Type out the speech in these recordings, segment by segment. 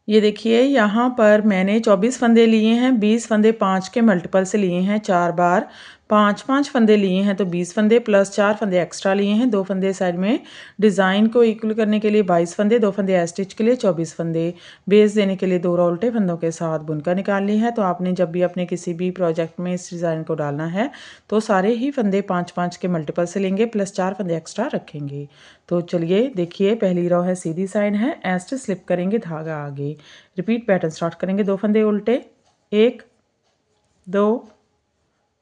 ये देखिए यहाँ पर मैंने 24 फंदे लिए हैं, 20 फंदे 5 के मल्टीपल से लिए हैं 4 बार, 5-5 फंदे लिए हैं तो 20 फंदे प्लस 4 फंदे एक्स्ट्रा लिए हैं, 2 फंदे साइड में डिज़ाइन को इक्वल करने के लिए 22 फंदे, 2 फंदे स्टिच के लिए 24 फंदे, बेस देने के लिए 2 रो उल्टे फंदों के साथ बुनकर निकाल ली है। तो आपने जब भी अपने किसी भी प्रोजेक्ट में इस डिज़ाइन को डालना है तो सारे ही फंदे 5-5 के मल्टीपल से लेंगे प्लस 4 फंदे एक्स्ट्रा रखेंगे। तो चलिए देखिए, पहली रो है सीधी साइड है, स्टिच स्लिप करेंगे, धागा आगे, रिपीट पैटर्न स्टार्ट करेंगे। 2 फंदे उल्टे, 1 2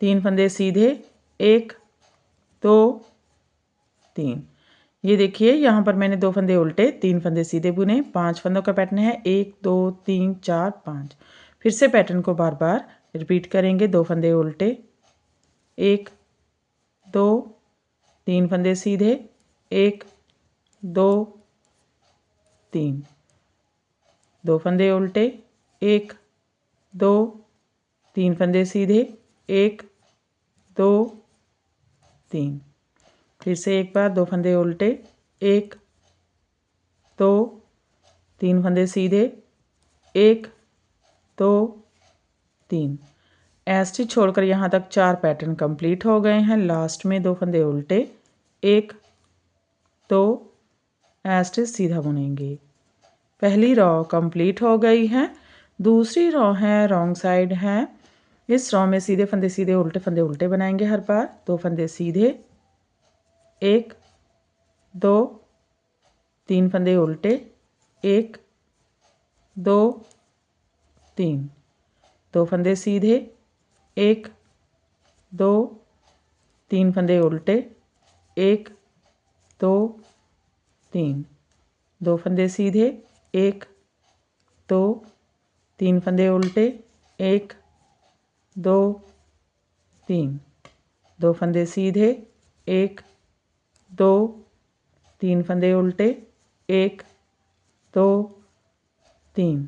3 फंदे सीधे, 1 2 3। ये देखिए यहाँ पर मैंने 2 फंदे उल्टे 3 फंदे सीधे बुने, 5 फंदों का पैटर्न है, 1 2 3 4 5। फिर से पैटर्न को बार बार रिपीट करेंगे। 2 फंदे उल्टे, 1 2 3 फंदे सीधे, 1 2 3। 2 फंदे उल्टे, 1 2 3 फंदे सीधे, 1 2 3। फिर से एक बार 2 फंदे उल्टे, 1 2 3 फंदे सीधे, 1 2 3। स्टिच छोड़कर यहाँ तक 4 पैटर्न कंप्लीट हो गए हैं। लास्ट में 2 फंदे उल्टे, 1 2 स्टिच सीधा बुनेंगे। पहली रो कंप्लीट हो गई है। दूसरी रो है रॉन्ग साइड है। इस रो में सीधे फंदे सीधे, उल्टे फंदे उल्टे बनाएंगे हर बार। 2 फंदे सीधे, 1 2 3 फंदे उल्टे, 1 2 3। 2 फंदे सीधे, 1 2 3 फंदे उल्टे, 1 2 3। 2 फंदे सीधे, 1 2 3 फंदे उल्टे, 1 2 3। 2 फंदे सीधे, 1 2 3 फंदे उल्टे, 1 2 3।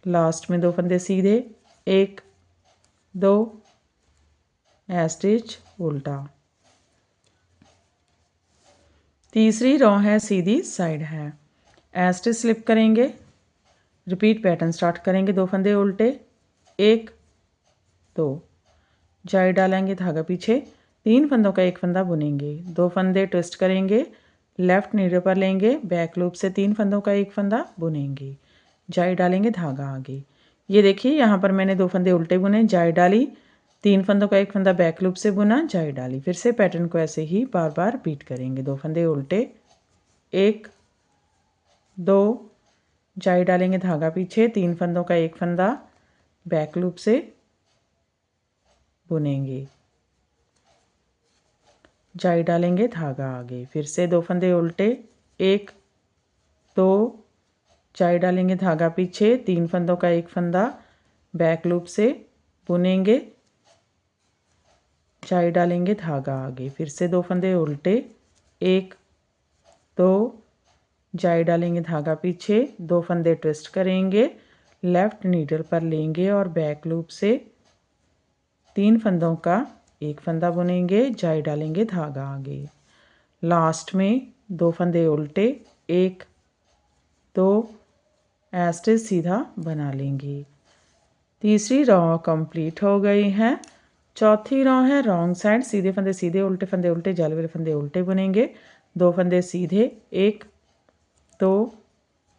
लास्ट में 2 फंदे सीधे, 1 2 स्टिच उल्टा। तीसरी रो है सीधी साइड है। स्टिच स्लिप करेंगे, रिपीट पैटर्न स्टार्ट करेंगे। 2 फंदे उल्टे, 1 2 जाई डालेंगे, धागा पीछे, 3 फंदों का 1 फंदा बुनेंगे। 2 फंदे ट्विस्ट करेंगे, लेफ्ट नीडल पर लेंगे, बैक लूप से 3 फंदों का 1 फंदा बुनेंगे, जाई डालेंगे, धागा आगे। ये देखिए यहाँ पर मैंने 2 फंदे उल्टे बुने, जाई डाली, 3 फंदों का 1 फंदा बैक लूप से बुना, जाई डाली। फिर से पैटर्न को ऐसे ही बार बार रिपीट करेंगे। 2 फंदे उल्टे, 1 2 जाई डालेंगे, धागा पीछे, 3 फंदों का 1 फंदा बैक लूप से बुनेंगे, जाई डालेंगे, धागा आगे। फिर से 2 फंदे उल्टे, 1 2 जाई डालेंगे, धागा पीछे, 3 फंदों का 1 फंदा बैक लूप से बुनेंगे, जाई डालेंगे, धागा आगे। फिर से 2 फंदे उल्टे, 1 2 जाई डालेंगे, धागा पीछे, 2 फंदे ट्विस्ट करेंगे, लेफ्ट नीडल पर लेंगे और बैक लूप से 3 फंदों का 1 फंदा बुनेंगे, जाई डालेंगे, धागा आगे। लास्ट में 2 फंदे उल्टे, 1 2 स्टिच सीधा बना लेंगे। तीसरी रो कंप्लीट हो गई है। चौथी रो है रॉन्ग साइड। सीधे फंदे सीधे, उल्टे फंदे उल्टे, जाली वाले फंदे उल्टे बुनेंगे। 2 फंदे सीधे, 1 2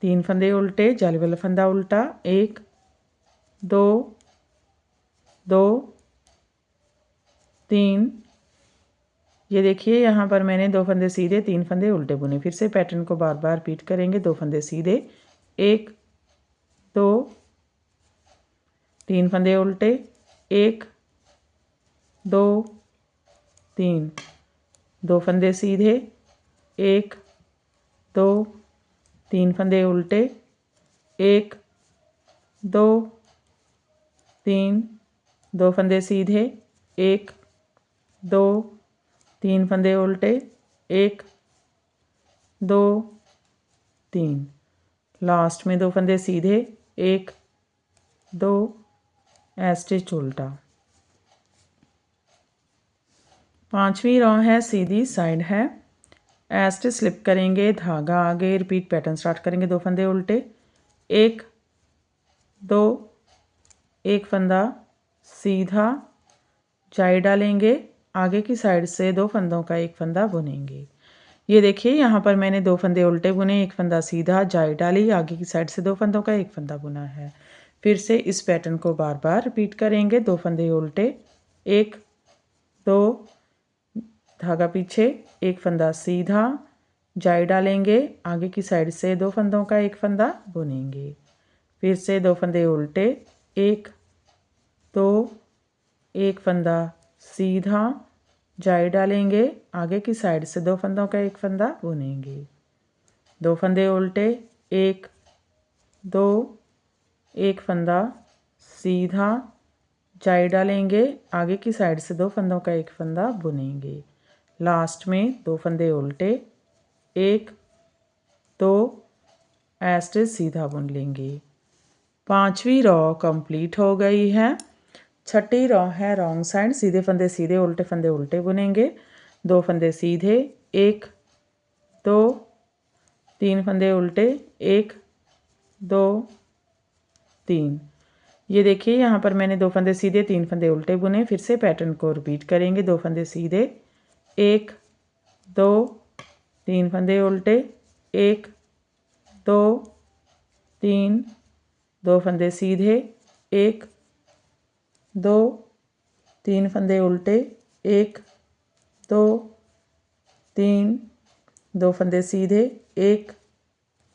3 फंदे उल्टे, जाली वाला फंदा उल्टा, 1 2 2 3। ये देखिए यहाँ पर मैंने 2 फंदे सीधे, 3 फंदे उल्टे बुने। फिर से पैटर्न को बार बार रिपीट करेंगे। 2 फंदे सीधे, 1 2 3 फंदे उल्टे, 1 2 3। 2 फंदे सीधे, 1 2 3 फंदे उल्टे, 1 2 3। 2 फंदे सीधे, 1 2 3 फंदे उल्टे, 1 2 3। लास्ट में 2 फंदे सीधे, 1 2 स्टिच उल्टा। पांचवी रो है सीधी साइड है। स्टिच स्लिप करेंगे, धागा आगे, रिपीट पैटर्न स्टार्ट करेंगे। 2 फंदे उल्टे, 1 दो, एक फंदा सीधा जाई डालेंगे, आगे की साइड से 2 फंदों का एक फंदा बुनेंगे। ये देखिए यहाँ पर मैंने 2 फंदे उल्टे बुने, एक फंदा सीधा जाई डाली, आगे की साइड से 2 फंदों का एक फंदा बुना है। फिर से इस पैटर्न को बार बार रिपीट करेंगे। 2 फंदे उल्टे, 1 2, धागा पीछे, एक फंदा सीधा जाई डालेंगे, आगे की साइड से 2 फंदों का एक फंदा बुनेंगे। फिर से 2 फंदे उल्टे, 1 2, एक फंदा सीधा जाई डालेंगे, आगे की साइड से 2 फंदों का एक फंदा बुनेंगे। 2 फंदे उल्टे, 1 2, एक फंदा सीधा जाई डालेंगे, आगे की साइड से 2 फंदों का एक फंदा बुनेंगे। लास्ट में 2 फंदे उल्टे, 1 2, ऐसे सीधा बुन लेंगे। 5वीं रॉ कंप्लीट हो गई है। 6ठी रॉ है रॉन्ग साइड, सीधे फंदे सीधे, उल्टे फंदे उल्टे बुनेंगे। 2 फंदे सीधे, 1 2, 3 फंदे उल्टे, 1 2 3। ये देखिए यहाँ पर मैंने 2 फंदे सीधे 3 फंदे उल्टे बुने। फिर से पैटर्न को रिपीट करेंगे। 2 फंदे सीधे, 1 2, 3 फंदे उल्टे, 1 2 3, 2 फंदे सीधे, 1 2, 3 फंदे उल्टे, 1 2 3, 2 फंदे सीधे, 1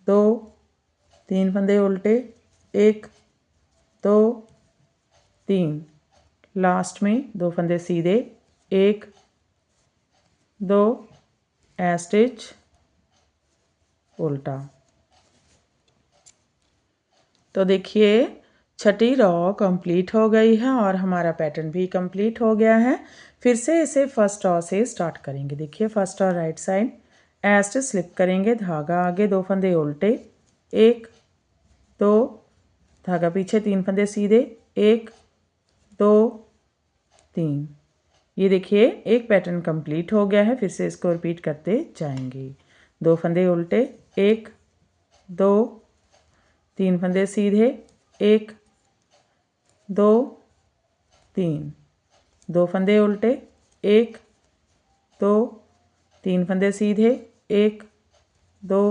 2, 3 फंदे उल्टे, 1 2 3। लास्ट में 2 फंदे सीधे, 1 2, स्टिच उल्टा। तो देखिए 6ठी रॉ कंप्लीट हो गई है और हमारा पैटर्न भी कंप्लीट हो गया है। फिर से इसे फर्स्ट रॉ से स्टार्ट करेंगे। देखिए first raw right side, stitch slip करेंगे, धागा आगे, 2 फंदे उल्टे, 1 2, धागा पीछे, 3 फंदे सीधे, 1 2 3। ये देखिए एक पैटर्न कंप्लीट हो गया है। फिर से इसको रिपीट करते जाएंगे। 2 फंदे उल्टे, 1 2, 3 फंदे सीधे, 1 2 3, 2 फंदे उल्टे, 1 2, 3 फंदे सीधे, 1 2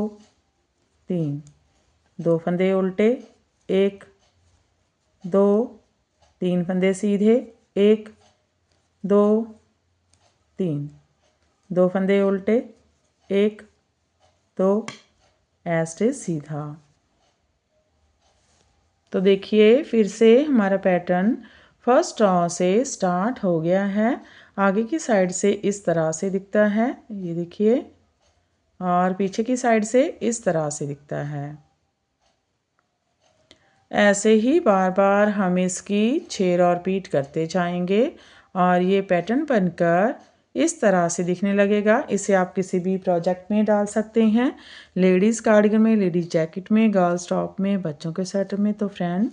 3, 2 फंदे उल्टे, 1 2, 3 फंदे सीधे, 1 2 3, 2 फंदे उल्टे, 1 2, स्टिच सीधा। तो देखिए फिर से हमारा पैटर्न फर्स्ट रॉ से स्टार्ट हो गया है। आगे की साइड से इस तरह से दिखता है, ये देखिए, और पीछे की साइड से इस तरह से दिखता है। ऐसे ही बार बार हम इसकी 6 रॉ रिपीट करते जाएंगे और ये पैटर्न बनकर इस तरह से दिखने लगेगा। इसे आप किसी भी प्रोजेक्ट में डाल सकते हैं, लेडीज़ कार्डिगन में, लेडीज़ जैकेट में, गर्ल्स टॉप में, बच्चों के स्वेटर में। तो फ्रेंड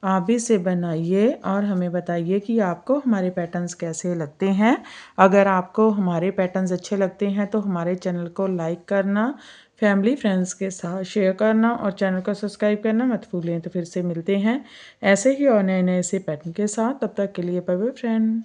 आप भी इसे बनाइए और हमें बताइए कि आपको हमारे पैटर्न्स कैसे लगते हैं। अगर आपको हमारे पैटर्न्स अच्छे लगते हैं तो हमारे चैनल को लाइक करना, फैमिली फ्रेंड्स के साथ शेयर करना और चैनल को सब्सक्राइब करना मत भूलें। तो फिर से मिलते हैं ऐसे ही और नए नए से पैटर्न के साथ। तब तक के लिए बाय बाय फ्रेंड।